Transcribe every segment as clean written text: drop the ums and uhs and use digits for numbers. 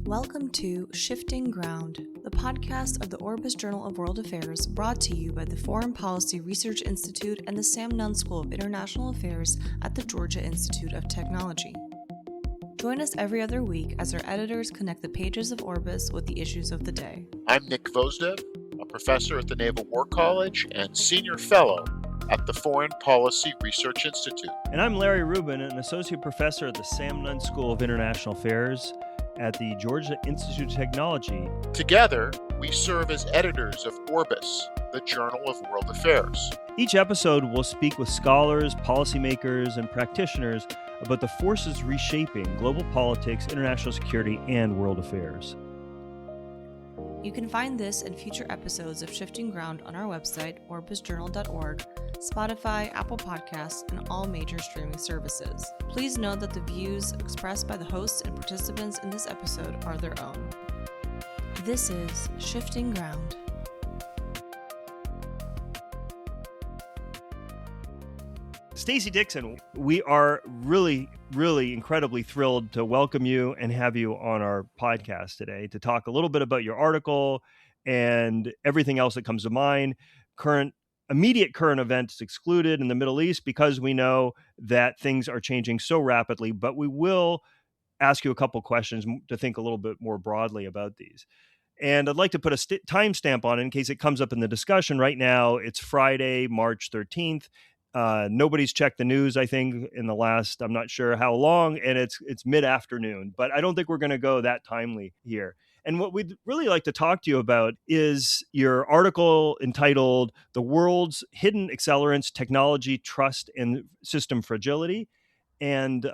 Welcome to Shifting Ground, the podcast of the Orbis Journal of World Affairs, brought to you by the Foreign Policy Research Institute and the Sam Nunn School of International Affairs at the Georgia Institute of Technology. Join us every other week as our editors connect the pages of Orbis with the issues of the day. I'm Nick Gvosdev, a professor at the Naval War College and senior fellow at the Foreign Policy Research Institute. And I'm Larry Rubin, an associate professor at the Sam Nunn School of International Affairs at the Georgia Institute of Technology. Together, we serve as editors of Orbis, the Journal of World Affairs. Each episode will speak with scholars, policymakers, and practitioners about the forces reshaping global politics, international security, and world affairs. You can find this and future episodes of Shifting Ground on our website, orbisjournal.org, Spotify, Apple Podcasts, and all major streaming services. Please note that the views expressed by the hosts and participants in this episode are their own. This is Shifting Ground. Stacey Dixon, we are really incredibly thrilled to welcome you and have you on our podcast today to talk a little bit about your article and everything else that comes to mind. Immediate current events excluded in the Middle East, because we know that things are changing so rapidly, but we will ask you a couple questions to think a little bit more broadly about these. And I'd like to put a timestamp on it in case it comes up in the discussion. Right now, it's Friday, March 13th. Nobody's checked the news, I think, in the last, I'm not sure how long, and it's mid-afternoon, but I don't think we're going to go that timely here. And what we'd really like to talk to you about is your article entitled "The World's Hidden Accelerants, Technology, Trust, and System Fragility." And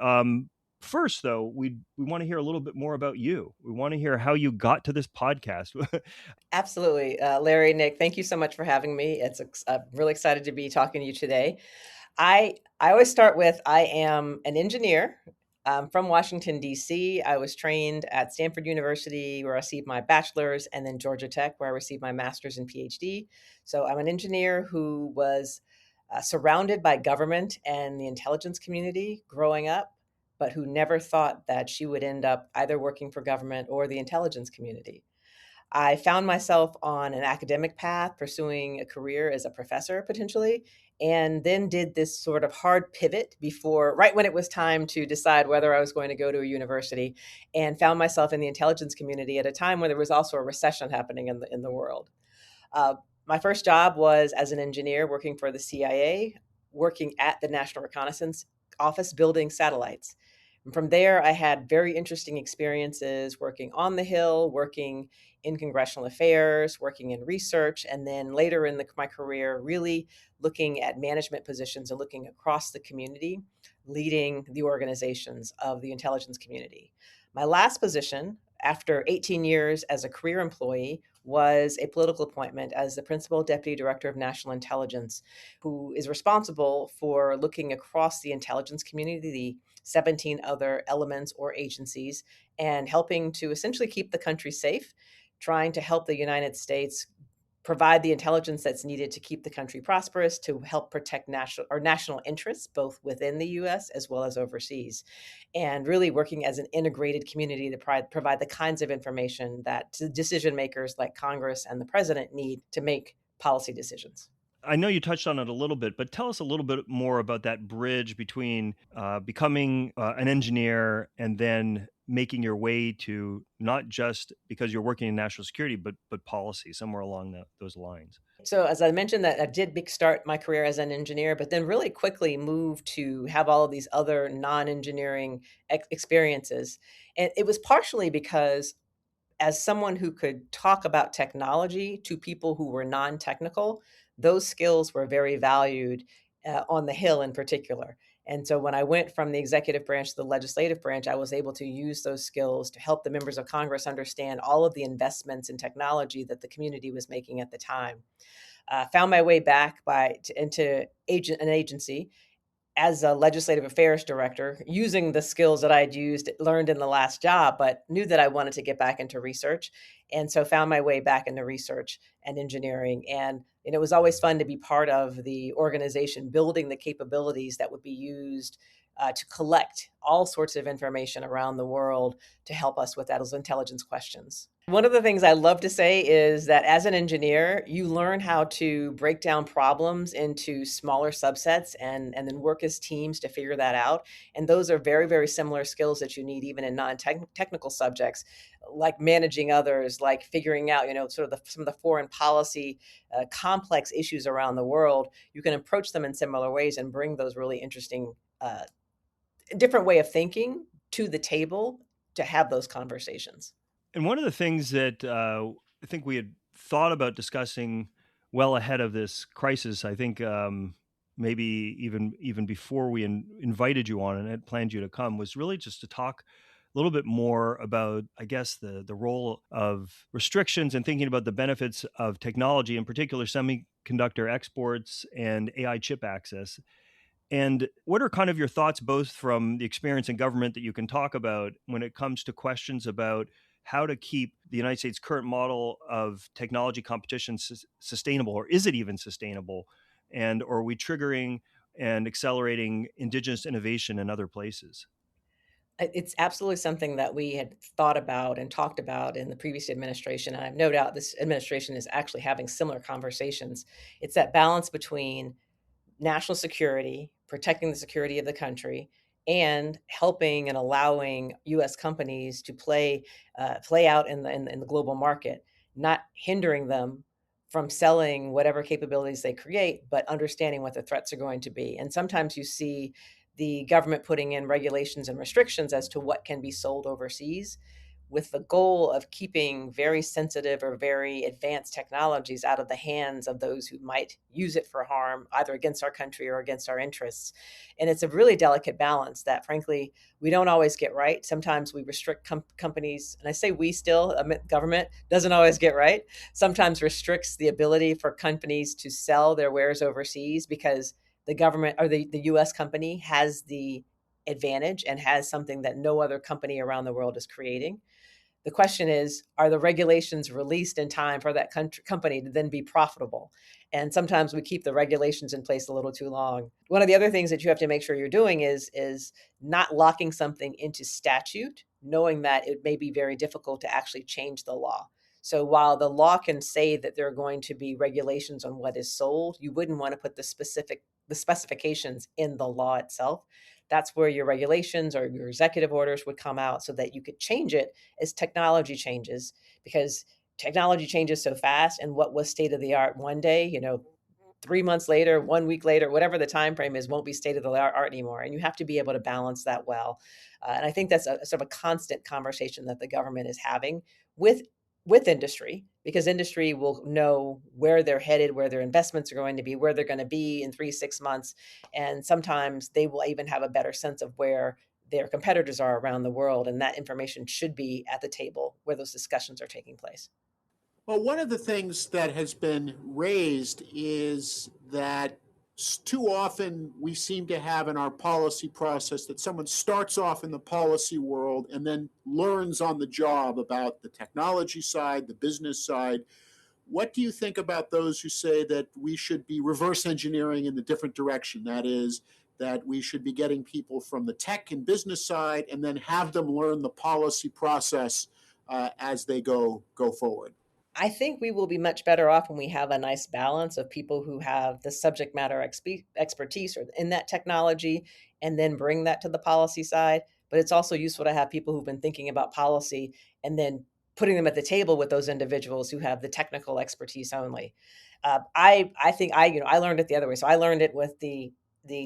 first, though, we want to hear a little bit more about you. We want to hear how you got to this podcast. Absolutely. Larry, Nick, thank you so much for having me. I'm really excited to be talking to you today. I always start with, I am an engineer from Washington, D.C. I was trained at Stanford University, where I received my bachelor's, and then Georgia Tech, where I received my master's and PhD. So I'm an engineer who was surrounded by government and the intelligence community growing up, but who never thought that she would end up either working for government or the intelligence community. I found myself on an academic path, pursuing a career as a professor potentially, and then did this sort of hard pivot right when it was time to decide whether I was going to go to a university, and found myself in the intelligence community at a time when there was also a recession happening in the world. My first job was as an engineer working for the CIA, working at the National Reconnaissance Office building satellites. And from there, I had very interesting experiences working on the Hill, working in congressional affairs, working in research, and then later in my career, really looking at management positions and looking across the community, leading the organizations of the intelligence community. My last position, after 18 years as a career employee, was a political appointment as the Principal Deputy Director of National Intelligence, who is responsible for looking across the intelligence community, the 17 other elements or agencies, and helping to essentially keep the country safe, trying to help the United States provide the intelligence that's needed to keep the country prosperous, to help protect national interests, both within the U.S. as well as overseas, and really working as an integrated community to provide the kinds of information that decision makers like Congress and the president need to make policy decisions. I know you touched on it a little bit, but tell us a little bit more about that bridge between becoming an engineer and then making your way to not just because you're working in national security, but policy, somewhere along those lines. So as I mentioned, that I did start my career as an engineer, but then really quickly moved to have all of these other non-engineering experiences. And it was partially because as someone who could talk about technology to people who were non-technical, those skills were very valued on the Hill in particular. And so when I went from the executive branch to the legislative branch, I was able to use those skills to help the members of Congress understand all of the investments in technology that the community was making at the time. Found my way back into an agency as a legislative affairs director, using the skills that I'd learned in the last job, but knew that I wanted to get back into research, And so found my way back into research and engineering. And it was always fun to be part of the organization building the capabilities that would be used to collect all sorts of information around the world to help us with those intelligence questions. One of the things I love to say is that as an engineer, you learn how to break down problems into smaller subsets and then work as teams to figure that out. And those are very, very similar skills that you need even in non-technical subjects, like managing others, like figuring out, sort of some of the foreign policy complex issues around the world. You can approach them in similar ways and bring those really interesting different way of thinking to the table to have those conversations. And one of the things that I think we had thought about discussing well ahead of this crisis, I think maybe even before we invited you on and had planned you to come, was really just to talk a little bit more about, I guess, the role of restrictions and thinking about the benefits of technology, in particular semiconductor exports and AI chip access. And what are kind of your thoughts, both from the experience in government that you can talk about, when it comes to questions about how to keep the United States' current model of technology competition sustainable, or is it even sustainable? And or are we triggering and accelerating indigenous innovation in other places? It's absolutely something that we had thought about and talked about in the previous administration. And I have no doubt this administration is actually having similar conversations. It's that balance between national security, protecting the security of the country, and helping and allowing U.S. companies to play out in the global market, not hindering them from selling whatever capabilities they create, but understanding what the threats are going to be. And sometimes you see the government putting in regulations and restrictions as to what can be sold overseas, with the goal of keeping very sensitive or very advanced technologies out of the hands of those who might use it for harm, either against our country or against our interests. And it's a really delicate balance that, frankly, we don't always get right. Sometimes we restrict companies, and I say we still, government doesn't always get right. Sometimes restricts the ability for companies to sell their wares overseas because the government or the US company has the advantage and has something that no other company around the world is creating. The question is, are the regulations released in time for that company to then be profitable? And sometimes we keep the regulations in place a little too long. One of the other things that you have to make sure you're doing is not locking something into statute, knowing that it may be very difficult to actually change the law. So while the law can say that there are going to be regulations on what is sold, you wouldn't want to put the specifications in the law itself. That's where your regulations or your executive orders would come out so that you could change it as technology changes, because technology changes so fast. And what was state of the art one day, 3 months later, 1 week later, whatever the time frame is, won't be state of the art anymore. And you have to be able to balance that well. And I think that's a sort of a constant conversation that the government is having with industry, because industry will know where they're headed, where their investments are going to be, where they're going to be in 3 6 months. And sometimes they will even have a better sense of where their competitors are around the world. And that information should be at the table where those discussions are taking place. Well, one of the things that has been raised is that too often we seem to have in our policy process that someone starts off in the policy world and then learns on the job about the technology side, the business side. What do you think about those who say that we should be reverse engineering in the different direction? That is, that we should be getting people from the tech and business side and then have them learn the policy process as they go forward. I think we will be much better off when we have a nice balance of people who have the subject matter expertise or in that technology and then bring that to the policy side. But it's also useful to have people who've been thinking about policy and then putting them at the table with those individuals who have the technical expertise only. I think I learned it the other way. So I learned it with the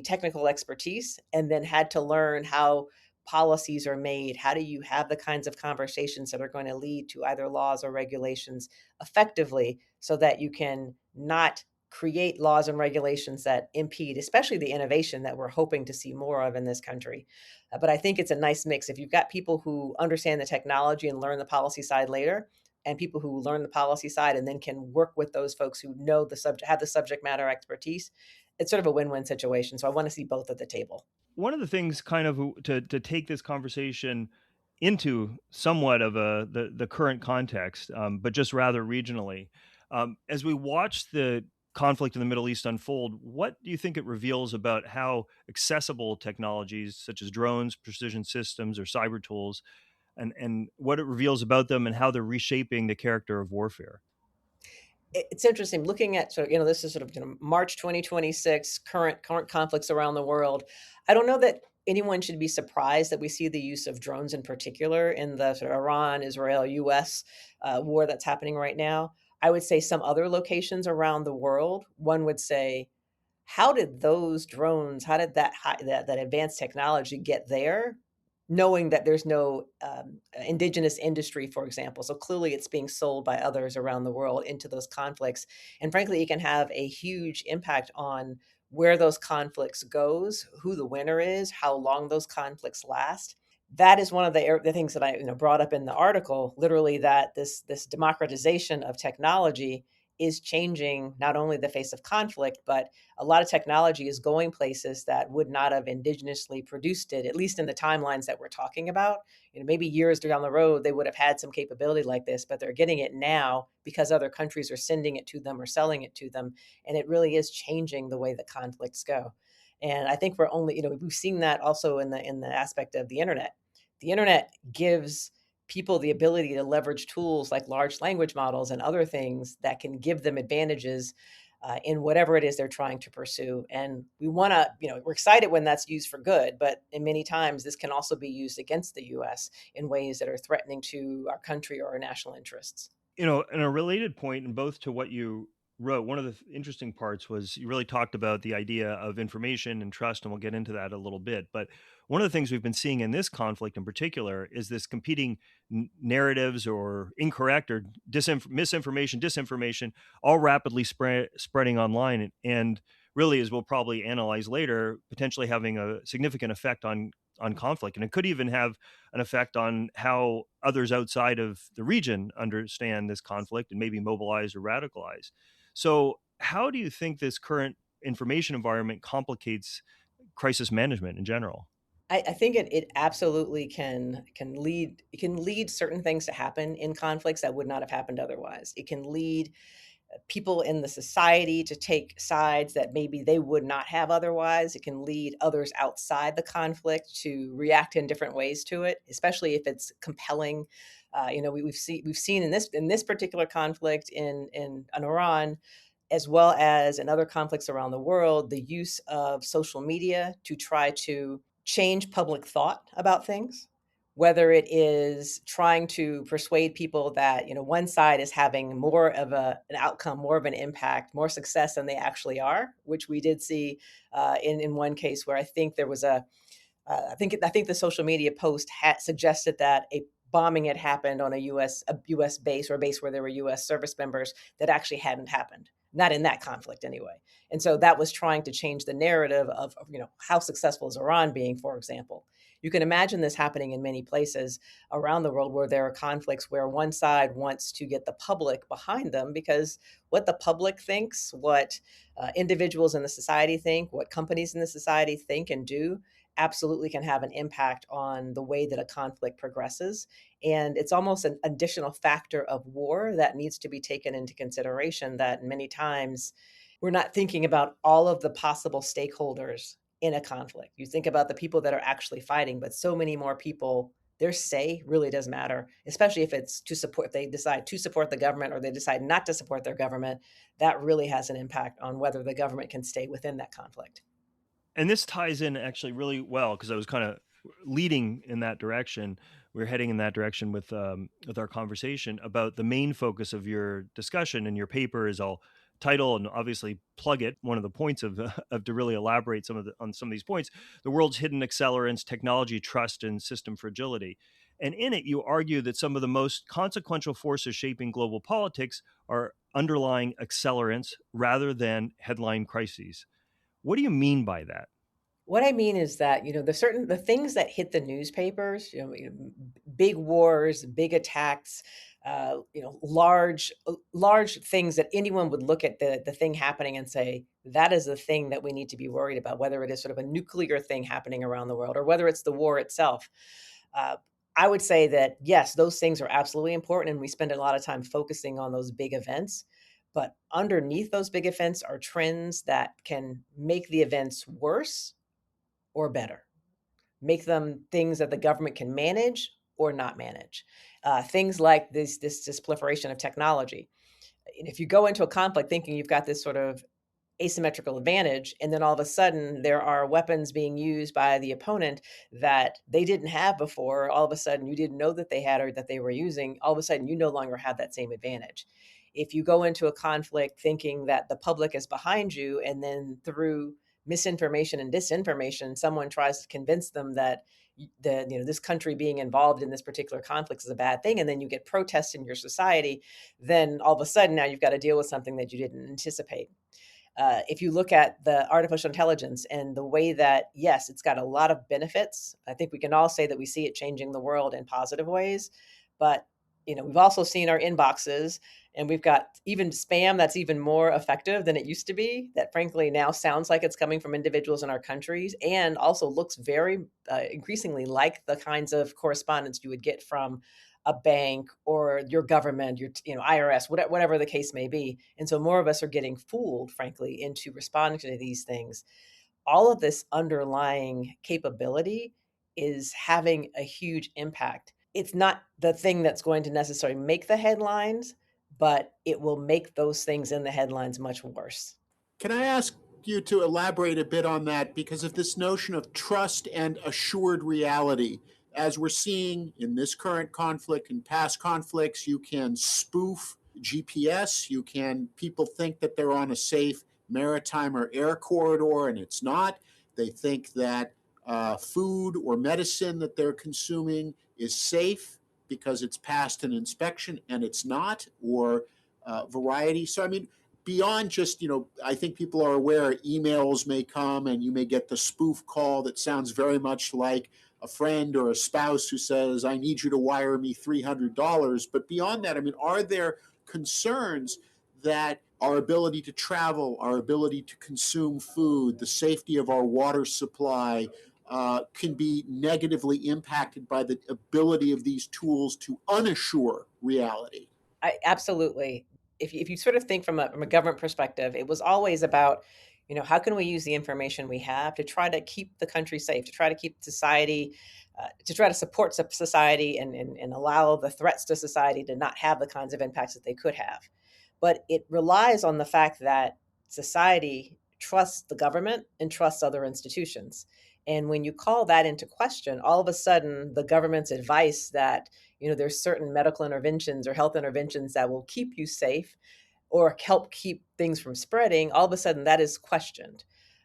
technical expertise and then had to learn how policies are made. How do you have the kinds of conversations that are going to lead to either laws or regulations effectively so that you can not create laws and regulations that impede, especially the innovation that we're hoping to see more of in this country. But I think it's a nice mix. If you've got people who understand the technology and learn the policy side later, and people who learn the policy side and then can work with those folks who know the subject, have the subject matter expertise, it's sort of a win-win situation. So I want to see both at the table. One of the things, kind of to take this conversation into somewhat of the current context, but just rather regionally. As we watch the conflict in the Middle East unfold, what do you think it reveals about how accessible technologies such as drones, precision systems, or cyber tools, and what it reveals about them and how they're reshaping the character of warfare? It's interesting looking at, so this is sort of March 2026, current conflicts around the world. I don't know that anyone should be surprised that we see the use of drones in particular in the sort of Iran, Israel, US war that's happening right now. I would say some other locations around the world, one would say, how did those drones, how did that advanced technology get there, knowing that there's no indigenous industry, for example? So clearly it's being sold by others around the world into those conflicts. And frankly, it can have a huge impact on where those conflicts goes, who the winner is, how long those conflicts last. That is one of the things that I brought up in the article, literally, that this democratization of technology is changing not only the face of conflict, but a lot of technology is going places that would not have indigenously produced it, at least in the timelines that we're talking about. Maybe years down the road, they would have had some capability like this, but they're getting it now because other countries are sending it to them or selling it to them. And it really is changing the way that conflicts go. And I think we're only, we've seen that also in the aspect of the internet. The internet gives people the ability to leverage tools like large language models and other things that can give them advantages in whatever it is they're trying to pursue. And we want to, we're excited when that's used for good, but in many times this can also be used against the US in ways that are threatening to our country or our national interests. And a related point, and both to what you wrote, one of the interesting parts was you really talked about the idea of information and trust, and we'll get into that a little bit. But one of the things we've been seeing in this conflict in particular is this competing narratives or incorrect or misinformation, disinformation, all rapidly spreading online, and really, as we'll probably analyze later, potentially having a significant effect on conflict, and it could even have an effect on how others outside of the region understand this conflict and maybe mobilize or radicalize. So, how do you think this current information environment complicates crisis management in general? I think it absolutely can lead certain things to happen in conflicts that would not have happened otherwise. It can lead people in the society to take sides that maybe they would not have otherwise. It can lead others outside the conflict to react in different ways to it, especially if it's compelling. We've seen in this particular conflict in Iran, as well as in other conflicts around the world, the use of social media to try to change public thought about things, whether it is trying to persuade people that one side is having more of an outcome, more of an impact, more success than they actually are, which we did see in one case where I think there was I think the social media post had suggested that a bombing had happened on a U.S. base, or a base where there were U.S. service members, that actually hadn't happened, not in that conflict anyway. And so that was trying to change the narrative of how successful is Iran being, for example. You can imagine this happening in many places around the world where there are conflicts where one side wants to get the public behind them, because what the public thinks, what individuals in the society think, what companies in the society think and do, absolutely can have an impact on the way that a conflict progresses. And it's almost an additional factor of war that needs to be taken into consideration, that many times we're not thinking about all of the possible stakeholders in a conflict. You think about the people that are actually fighting, but so many more people, their say really does matter, especially if it's to support, if they decide to support the government or they decide not to support their government. That really has an impact on whether the government can stay within that conflict. And this ties in actually really well because I was kind of leading in that direction. We're heading in that direction with our conversation about the main focus of your discussion, and your paper is I'll title and obviously plug it. One of the points of to really elaborate on some of these points, the world's hidden accelerants, technology trust, and system fragility. And in it, you argue that some of the most consequential forces shaping global politics are underlying accelerants rather than headline crises. What do you mean by that? What I mean is that, the things that hit the newspapers, big wars, big attacks, large things that anyone would look at the thing happening and say, that is the thing that we need to be worried about, whether it is sort of a nuclear thing happening around the world or whether it's the war itself. Uh, I would say that, yes, those things are absolutely important, and we spend a lot of time focusing on those big events. But underneath those big events are trends that can make the events worse or better, make them things that the government can manage or not manage. Things like this proliferation of technology. And if you go into a conflict thinking you've got this sort of asymmetrical advantage, and then all of a sudden there are weapons being used by the opponent that they didn't have before, all of a sudden you didn't know that they had or that they were using, all of a sudden you no longer have that same advantage. If you go into a conflict thinking that the public is behind you, and then through misinformation and disinformation someone tries to convince them that this country being involved in this particular conflict is a bad thing, and then you get protests in your society, then all of a sudden now you've got to deal with something that you didn't anticipate. If you look at the artificial intelligence and the way that, yes, it's got a lot of benefits. I think we can all say that we see it changing the world in positive ways, but we've also seen our inboxes, and we've got even spam that's even more effective than it used to be, that frankly now sounds like it's coming from individuals in our countries, and also looks very increasingly like the kinds of correspondence you would get from a bank or your government, your IRS, whatever the case may be. And so more of us are getting fooled, frankly, into responding to these things. All of this underlying capability is having a huge impact. It's not the thing that's going to necessarily make the headlines, but it will make those things in the headlines much worse. Can I ask you to elaborate a bit on that? Because of this notion of trust and assured reality, as we're seeing in this current conflict and past conflicts, you can spoof GPS. People think that they're on a safe maritime or air corridor, and it's not. They think that food or medicine that they're consuming is safe because it's passed an inspection, and it's not, or variety. So, I mean, beyond just, I think people are aware emails may come and you may get the spoof call that sounds very much like a friend or a spouse who says, I need you to wire me $300. But beyond that, I mean, are there concerns that our ability to travel, our ability to consume food, the safety of our water supply can be negatively impacted by the ability of these tools to unassure reality? Absolutely. If you sort of think from a government perspective, it was always about, how can we use the information we have to try to keep the country safe, to try to keep society, to try to support society, and allow the threats to society to not have the kinds of impacts that they could have. But it relies on the fact that society trusts the government and trusts other institutions. And when you call that into question, all of a sudden the government's advice that there's certain medical interventions or health interventions that will keep you safe or help keep things from spreading, all of a sudden that is questioned.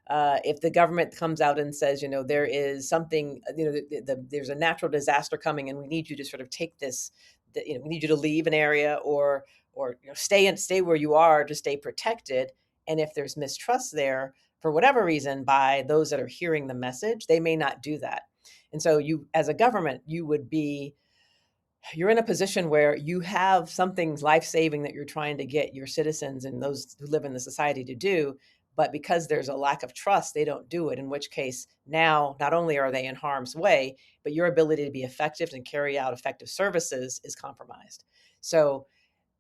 If the government comes out and says, there is something, there's a natural disaster coming, and we need you to sort of take this, we need you to leave an area, or stay where you are to stay protected. And if there's mistrust there for whatever reason by those that are hearing the message, they may not do that. And so you, as a government, you're in a position where you have something life-saving that you're trying to get your citizens and those who live in the society to do, but because there's a lack of trust, they don't do it, in which case now not only are they in harm's way, but your ability to be effective and carry out effective services is compromised. So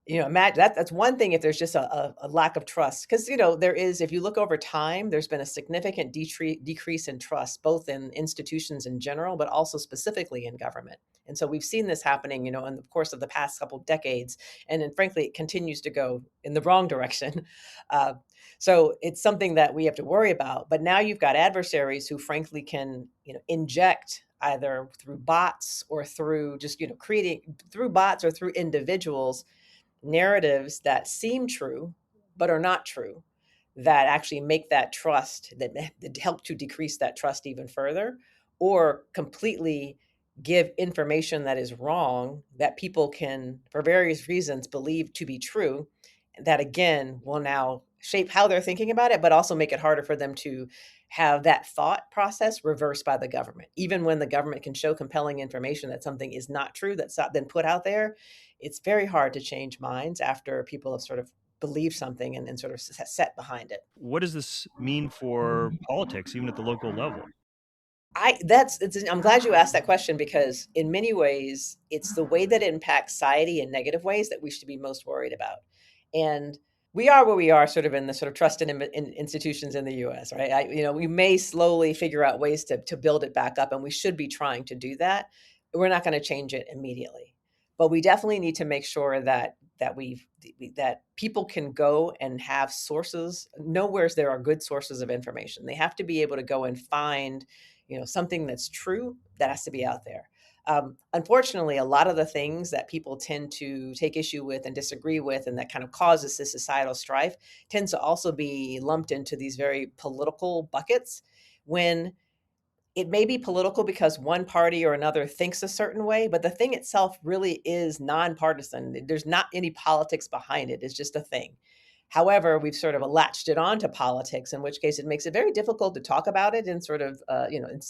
imagine that's one thing if there's just a lack of trust. Because, there is, if you look over time, there's been a significant decrease in trust, both in institutions in general, but also specifically in government. And so we've seen this happening, in the course of the past couple of decades. And then, frankly, it continues to go in the wrong direction. Uh, so it's something that we have to worry about. But now you've got adversaries who, frankly, can, inject either through bots or through just, creating through bots or through individuals narratives that seem true but are not true, that actually make that trust, that help to decrease that trust even further, or completely give information that is wrong that people can, for various reasons, believe to be true, that again will now shape how they're thinking about it, but also make it harder for them to have that thought process reversed by the government. Even when the government can show compelling information that something is not true, that's not been put out there, it's very hard to change minds after people have sort of believed something and sort of set behind it. What does this mean for politics, even at the local level? I'm glad you asked that question, because in many ways it's the way that it impacts society in negative ways that we should be most worried about. And we are where we are sort of in the sort of trust in institutions in the US, right? We may slowly figure out ways to build it back up, and we should be trying to do that. We're not going to change it immediately, but we definitely need to make sure that people can go and have sources, know where there are good sources of information. They have to be able to go and find something that's true. That has to be out there. Unfortunately, a lot of the things that people tend to take issue with and disagree with, and that kind of causes this societal strife, tends to also be lumped into these very political buckets, when it may be political because one party or another thinks a certain way, but the thing itself really is nonpartisan. There's not any politics behind it. It's just a thing. However, we've sort of latched it onto politics, in which case it makes it very difficult to talk about it in sort of, in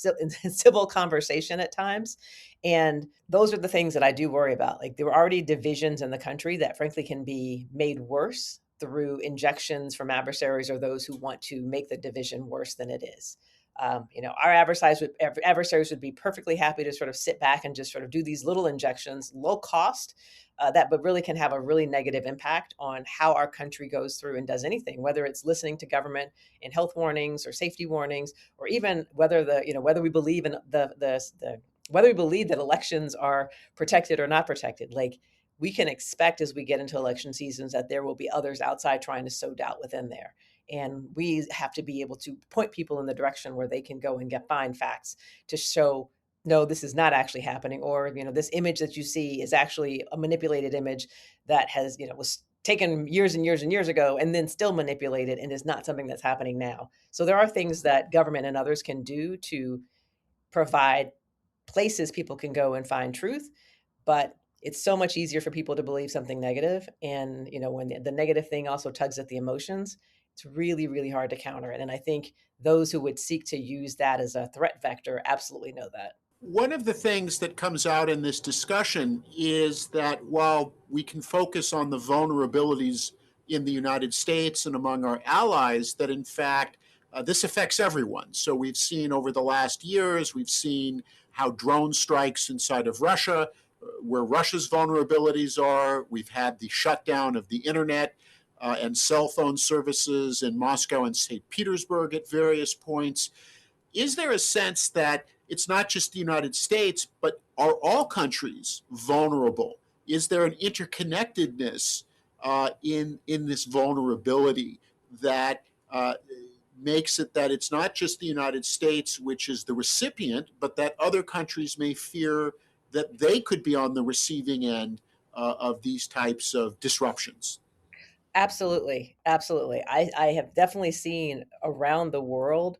civil conversation at times. And those are the things that I do worry about. Like, there are already divisions in the country that frankly can be made worse through injections from adversaries or those who want to make the division worse than it is. Our adversaries would be perfectly happy to sort of sit back and just sort of do these little injections, low cost, but really can have a really negative impact on how our country goes through and does anything, whether it's listening to government in health warnings or safety warnings, or even whether whether we believe in whether we believe that elections are protected or not protected. Like, we can expect as we get into election seasons that there will be others outside trying to sow doubt within there. And we have to be able to point people in the direction where they can go and find facts to show, no, this is not actually happening, or this image that you see is actually a manipulated image that was taken years and years and years ago and then still manipulated, and is not something that's happening now. So there are things that government and others can do to provide places people can go and find truth, but it's so much easier for people to believe something negative. And when the negative thing also tugs at the emotions, it's really, really hard to counter it. And I think those who would seek to use that as a threat vector absolutely know that. One of the things that comes out in this discussion is that while we can focus on the vulnerabilities in the United States and among our allies, that in fact, this affects everyone. So we've seen over the last years, we've seen how drone strikes inside of Russia, where Russia's vulnerabilities are. We've had the shutdown of the internet and cell phone services in Moscow and St. Petersburg at various points. Is there a sense that it's not just the United States, but are all countries vulnerable? Is there an interconnectedness in this vulnerability that makes it that it's not just the United States, which is the recipient, but that other countries may fear that they could be on the receiving end of these types of disruptions? Absolutely. Absolutely. I have definitely seen around the world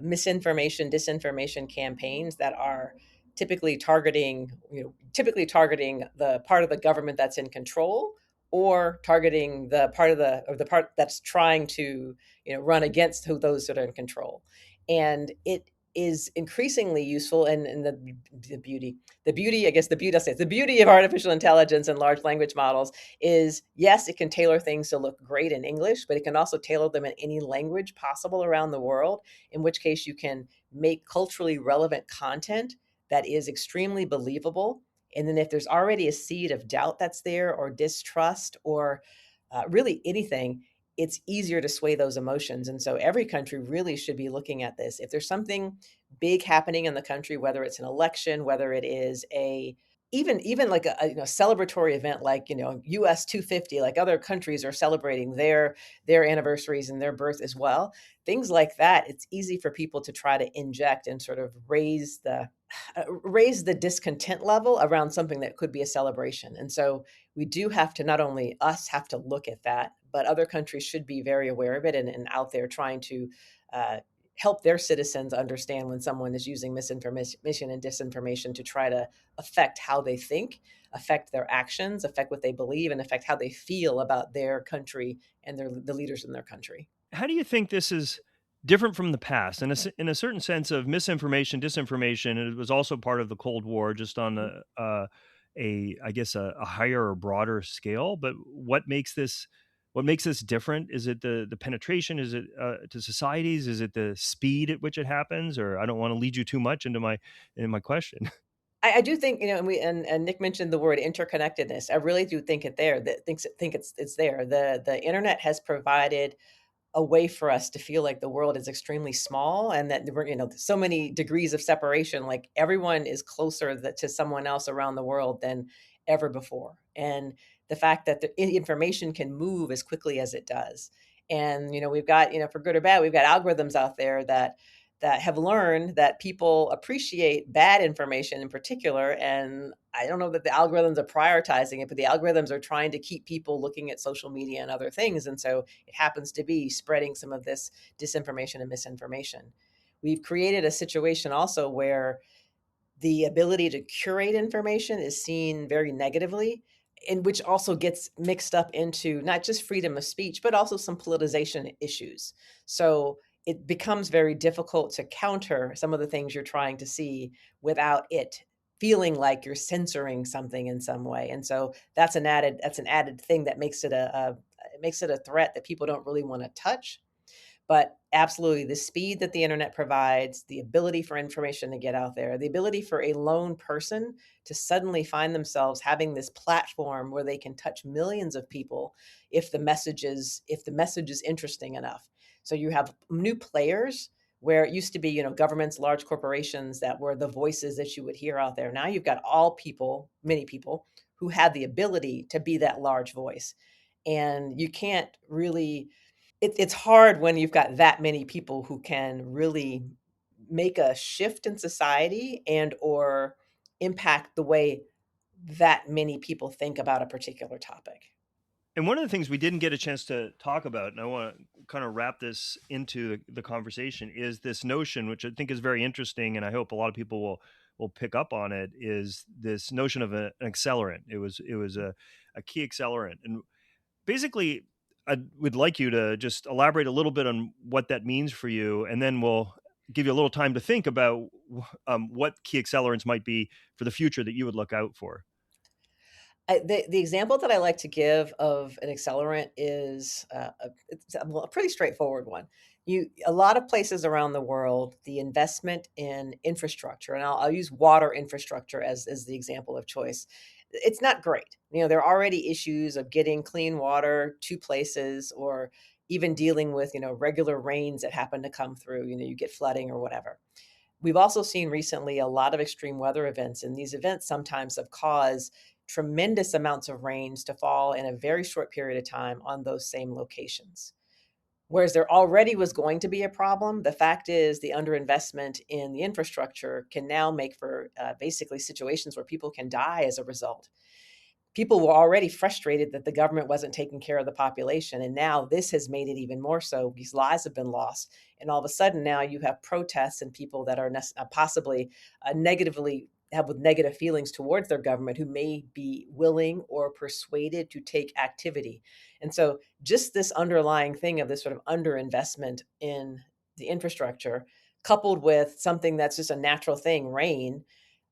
misinformation, disinformation campaigns that are typically targeting the part of the government that's in control, or targeting the part that's trying to, run against those that are in control. And it is increasingly useful. And the beauty, I guess the beauty of artificial intelligence and large language models is, yes, it can tailor things to look great in English, but it can also tailor them in any language possible around the world, in which case you can make culturally relevant content that is extremely believable. And then if there's already a seed of doubt that's there, or distrust, or really anything, it's easier to sway those emotions. And so every country really should be looking at this. If there's something big happening in the country, whether it's an election, whether it is even like a celebratory event, like US 250, like other countries are celebrating their anniversaries and their birth as well, things like that, it's easy for people to try to inject and sort of raise the discontent level around something that could be a celebration. And so we do have to, not only us have to look at that, but other countries should be very aware of it, and out there trying to uh, help their citizens understand when someone is using misinformation and disinformation to try to affect how they think, affect their actions, affect what they believe, and affect how they feel about their country and the leaders in their country. How do you think this is different from the past? In a certain sense of misinformation, disinformation, it was also part of the Cold War, just on I guess a higher or broader scale. But what makes this what makes this different? Is it the penetration? Is it to societies? Is it the speed at which it happens? Or I don't want to lead you too much into my question. I do think, and Nick mentioned the word interconnectedness. I really do think it's there. The internet has provided a way for us to feel like the world is extremely small, and that we're, so many degrees of separation, like everyone is closer to someone else around the world than ever before. And the fact that the information can move as quickly as it does. And, we've got, for good or bad, we've got algorithms out there that have learned that people appreciate bad information in particular. And I don't know that the algorithms are prioritizing it, but the algorithms are trying to keep people looking at social media and other things. And so it happens to be spreading some of this disinformation and misinformation. We've created a situation also where the ability to curate information is seen very negatively, and which also gets mixed up into not just freedom of speech, but also some politicization issues. So it becomes very difficult to counter some of the things you're trying to see without it feeling like you're censoring something in some way. And so that's an added thing that makes it a threat that people don't really want to touch. But absolutely, the speed that the internet provides, the ability for information to get out there, the ability for a lone person to suddenly find themselves having this platform where they can touch millions of people if the message is interesting enough. So you have new players where it used to be, governments, large corporations that were the voices that you would hear out there. Now you've got all people, many people who have the ability to be that large voice. And you can't really it's hard when you've got that many people who can really make a shift in society and or impact the way that many people think about a particular topic. And one of the things we didn't get a chance to talk about, and I want to kind of wrap this into the conversation, is this notion, which I think is very interesting, and I hope a lot of people will pick up on it, is this notion of an accelerant. It was a key accelerant, and basically, I would like you to just elaborate a little bit on what that means for you, and then we'll give you a little time to think about what key accelerants might be for the future that you would look out for. The example that I like to give of an accelerant is it's a pretty straightforward one. A lot of places around the world, the investment in infrastructure, and I'll use water infrastructure as the example of choice. It's not great. There are already issues of getting clean water to places, or even dealing with regular rains that happen to come through. You get flooding or whatever. We've also seen recently a lot of extreme weather events, and these events sometimes have caused tremendous amounts of rains to fall in a very short period of time on those same locations. Whereas there already was going to be a problem, the fact is the underinvestment in the infrastructure can now make for basically situations where people can die as a result. People were already frustrated that the government wasn't taking care of the population. And now this has made it even more so. These lives have been lost. And all of a sudden now you have protests and people that are possibly negatively have with negative feelings towards their government who may be willing or persuaded to take activity. And so just this underlying thing of this sort of underinvestment in the infrastructure, coupled with something that's just a natural thing, rain,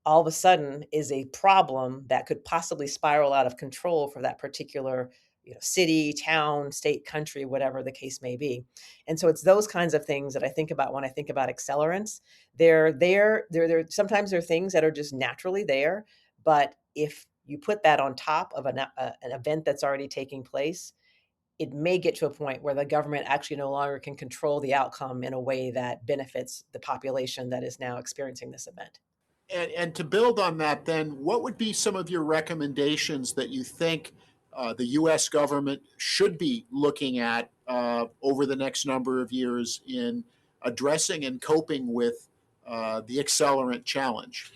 all of a sudden is a problem that could possibly spiral out of control for that particular city, town, state, country, whatever the case may be. And so it's those kinds of things that I think about when I think about accelerants. They're sometimes they're things that are just naturally there, but if you put that on top of an event that's already taking place, it may get to a point where the government actually no longer can control the outcome in a way that benefits the population that is now experiencing this event. And to build on that, then, what would be some of your recommendations that you think the U.S. government should be looking at over the next number of years in addressing and coping with the accelerant challenge?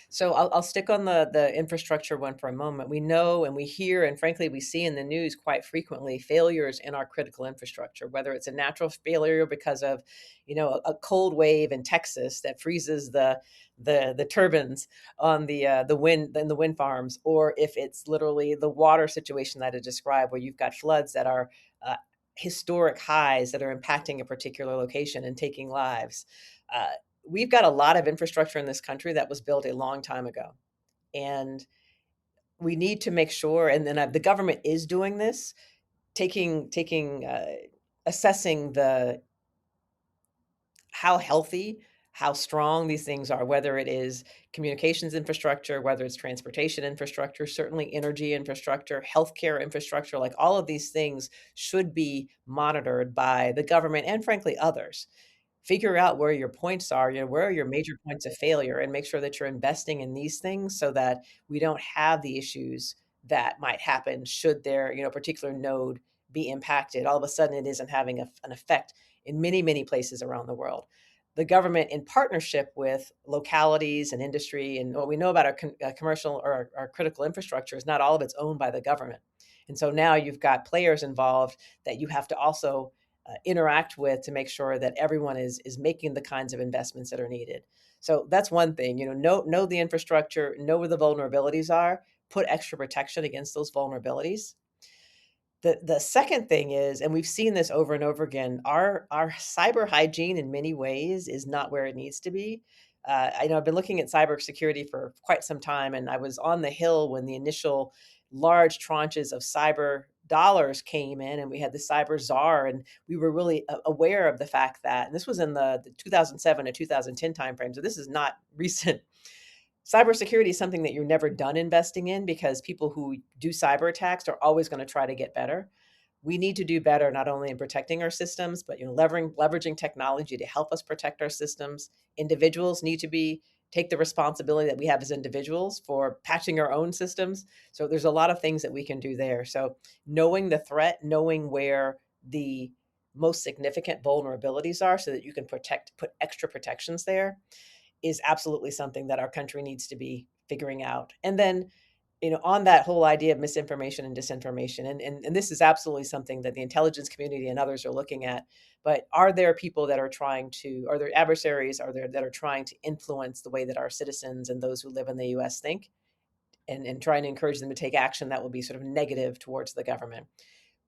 So I'll stick on the infrastructure one for a moment. We know and we hear, and frankly, we see in the news quite frequently failures in our critical infrastructure, whether it's a natural failure because of, a cold wave in Texas that freezes the turbines on the wind farms, or if it's literally the water situation that I described, where you've got floods that are historic highs that are impacting a particular location and taking lives. We've got a lot of infrastructure in this country that was built a long time ago. And we need to make sure, and then the government is doing this, assessing how healthy, how strong these things are, whether it is communications infrastructure, whether it's transportation infrastructure, certainly energy infrastructure, healthcare infrastructure, like all of these things should be monitored by the government and frankly others. Figure out where your points are, where are your major points of failure, and make sure that you're investing in these things so that we don't have the issues that might happen should their, particular node be impacted. All of a sudden, it isn't having an effect in many, many places around the world. The government, in partnership with localities and industry, and what we know about our commercial or our critical infrastructure is not all of it's owned by the government. And so now you've got players involved that you have to also interact with to make sure that everyone is making the kinds of investments that are needed. So that's one thing. Know the infrastructure, know where the vulnerabilities are, put extra protection against those vulnerabilities. The second thing is, and we've seen this over and over again, our cyber hygiene in many ways is not where it needs to be. I know I've been looking at cybersecurity for quite some time, and I was on the Hill when the initial large tranches of cyber dollars came in, and we had the cyber czar, and we were really aware of the fact that, and this was in the 2007 to 2010 timeframe, so this is not recent. Cybersecurity is something that you're never done investing in because people who do cyber attacks are always going to try to get better. We need to do better not only in protecting our systems, but leveraging technology to help us protect our systems. Individuals need to take the responsibility that we have as individuals for patching our own systems. So there's a lot of things that we can do there. So knowing the threat, knowing where the most significant vulnerabilities are so that you can put extra protections there is absolutely something that our country needs to be figuring out. And then, on that whole idea of misinformation and disinformation, and this is absolutely something that the intelligence community and others are looking at, but are there people that are are there adversaries, that are trying to influence the way that our citizens and those who live in the US think, and trying to encourage them to take action that will be sort of negative towards the government?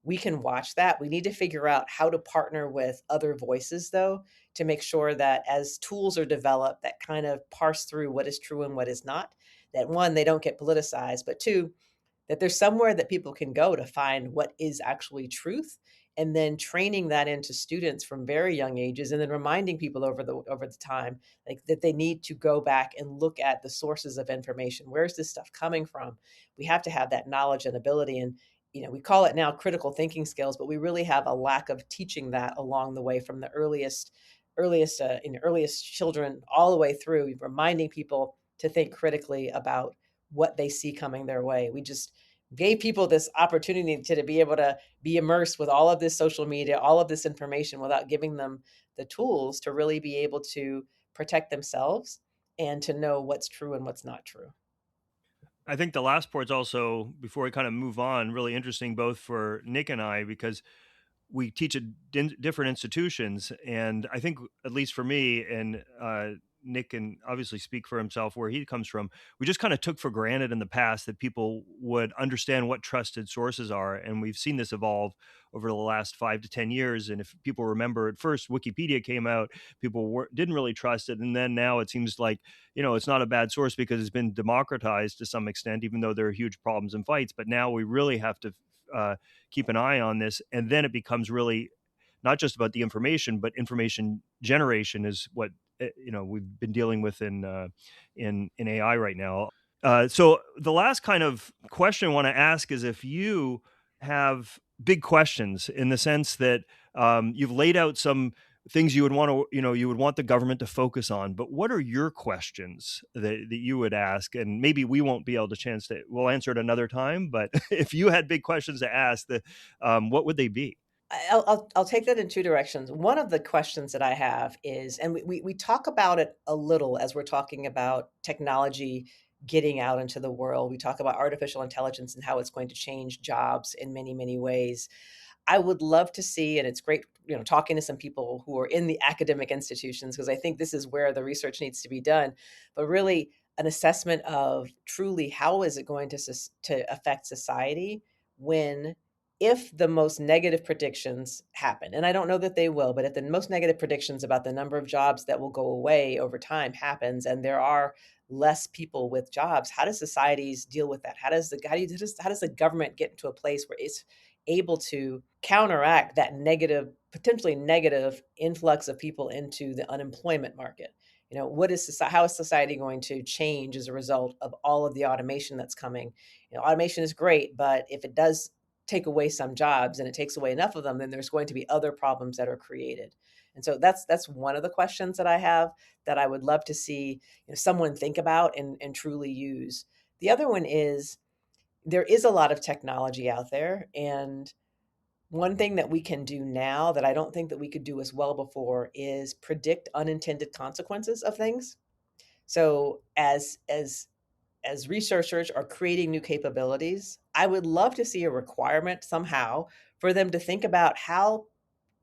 We can watch that. We need to figure out how to partner with other voices, though, to make sure that as tools are developed that kind of parse through what is true and what is not, that one, they don't get politicized, but two, that there's somewhere that people can go to find what is actually truth, and then training that into students from very young ages, and then reminding people over the time, like, that they need to go back and look at the sources of information. Where's this stuff coming from? We have to have that knowledge and ability, and we call it now critical thinking skills, but we really have a lack of teaching that along the way from the earliest children all the way through, reminding people to think critically about what they see coming their way. We just gave people this opportunity to be able to be immersed with all of this social media, all of this information, without giving them the tools to really be able to protect themselves and to know what's true and what's not true. I think the last part's also, before we kind of move on, really interesting both for Nick and I, because we teach at different institutions. And I think, at least for me, and Nick can obviously speak for himself where he comes from, we just kind of took for granted in the past that people would understand what trusted sources are. And we've seen this evolve over the last 5 to 10 years. And if people remember, at first Wikipedia came out, people didn't really trust it. And then now it seems like, it's not a bad source because it's been democratized to some extent, even though there are huge problems and fights. But now we really have to keep an eye on this. And then it becomes really not just about the information, but information generation is what we've been dealing with in AI right now. So the last kind of question I want to ask is if you have big questions, in the sense that you've laid out some things you would want to, you would want the government to focus on, but what are your questions that you would ask? And maybe we won't be able to we'll answer it another time, but if you had big questions to ask, what would they be? I'll take that in two directions. One of the questions that I have is, and we talk about it a little as we're talking about technology getting out into the world. We talk about artificial intelligence and how it's going to change jobs in many, many ways. I would love to see, and it's great, talking to some people who are in the academic institutions, because I think this is where the research needs to be done, but really an assessment of truly how is it going to affect society if the most negative predictions happen. And I don't know that they will, but if the most negative predictions about the number of jobs that will go away over time happens, and there are less people with jobs, how do societies deal with that? How does the government get into a place where able to counteract that negative, potentially negative influx of people into the unemployment market. How is society going to change as a result of all of the automation that's coming? Automation is great, but if it does take away some jobs and it takes away enough of them, then there's going to be other problems that are created. And so that's one of the questions that I have that I would love to see someone think about and truly use. The other one is, there is a lot of technology out there, and one thing that we can do now that I don't think that we could do as well before is predict unintended consequences of things. So as researchers are creating new capabilities, I would love to see a requirement somehow for them to think about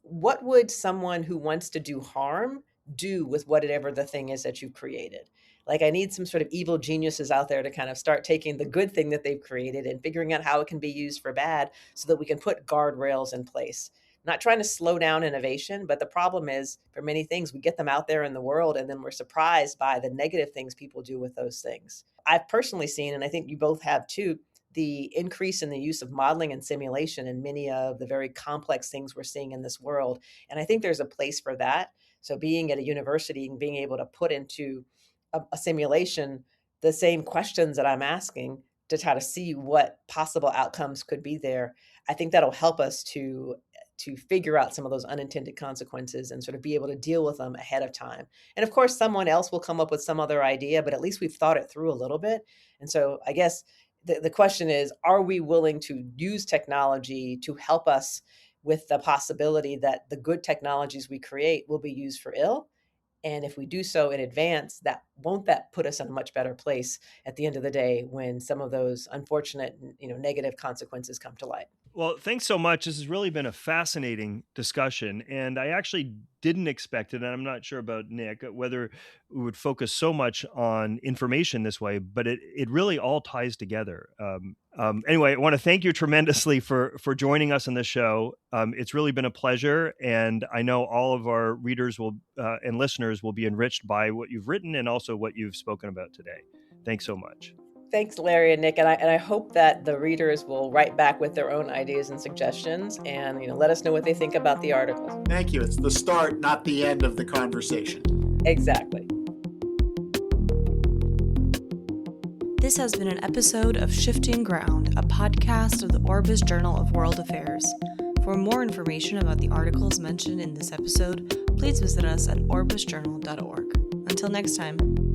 what would someone who wants to do harm do with whatever the thing is that you've created. Like, I need some sort of evil geniuses out there to kind of start taking the good thing that they've created and figuring out how it can be used for bad so that we can put guardrails in place. Not trying to slow down innovation, but the problem is, for many things, we get them out there in the world and then we're surprised by the negative things people do with those things. I've personally seen, and I think you both have too, the increase in the use of modeling and simulation in many of the very complex things we're seeing in this world. And I think there's a place for that. So being at a university and being able to put into a simulation the same questions that I'm asking to try to see what possible outcomes could be there, I think that'll help us to figure out some of those unintended consequences and sort of be able to deal with them ahead of time. And of course, someone else will come up with some other idea, but at least we've thought it through a little bit. And so I guess the question is, are we willing to use technology to help us with the possibility that the good technologies we create will be used for ill? And if we do so in advance, won't that put us in a much better place at the end of the day when some of those unfortunate, negative consequences come to light? Well, thanks so much. This has really been a fascinating discussion, and I actually didn't expect it, and I'm not sure about Nick, whether we would focus so much on information this way, but it really all ties together. Anyway, I want to thank you tremendously for joining us on this show. It's really been a pleasure, and I know all of our readers and listeners will be enriched by what you've written and also what you've spoken about today. Thanks so much. Thanks, Larry and Nick, and I hope that the readers will write back with their own ideas and suggestions, and let us know what they think about the article. Thank you. It's the start, not the end of the conversation. Exactly. This has been an episode of Shifting Ground, a podcast of the Orbis Journal of World Affairs. For more information about the articles mentioned in this episode, please visit us at orbisjournal.org. Until next time.